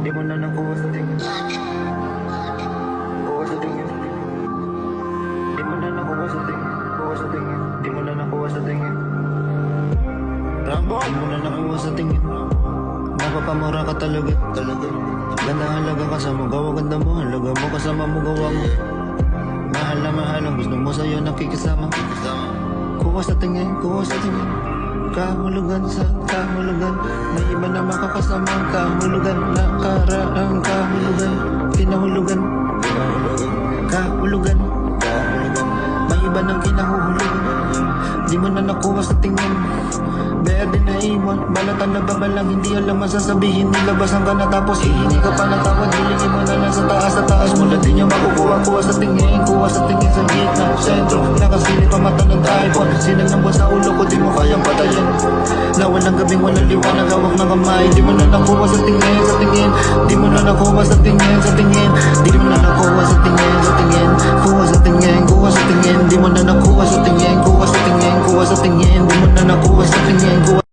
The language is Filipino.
Di mo na nakuha sa tingin. Kuha sa tingin. Di mo na nakuha sa tingin. Kuha sa tingin. Di mo na nakuha sa tingin. Rambo! Di mo na nakuha sa tingin. Napapamura ka talaga. Ganda halaga ka sa mugawa. Ganda mo halaga mo kasama mo gawa mo. Mahal na mahal ang gusto mo sa'yo nakikisama. Kuha sa tingin. Kuha sa tingin. Kahulugan sa kahulugan. May iba na makakasama ang kahulugan. Nakaraang kahulugan. Kinahulugan. Kahulugan. May iba ng kinahuhulugan. Di mo na nakuha sa tingin. Berde na iwan. Balatan na babalang. Hindi alam masasabihin. Nilabasan ka na tapos hihingi ka pa ng tawad. Hilingin mo na lang sa taas mula di nyo makukuha. Kuha sa tingin. Kuha sa tingin sa gitna. Sentro. Nakasilip pa mata ng iPhone. Sinag ng buwan sa ulo ko. Di mo kayang patayin. Na walang gabing walang liwanag. Hawak ng kamay. Di mo na nakuha sa tingin. Sa tingin. Di mo na nakuha sa tingin. Sa tingin. Di mo na nakuha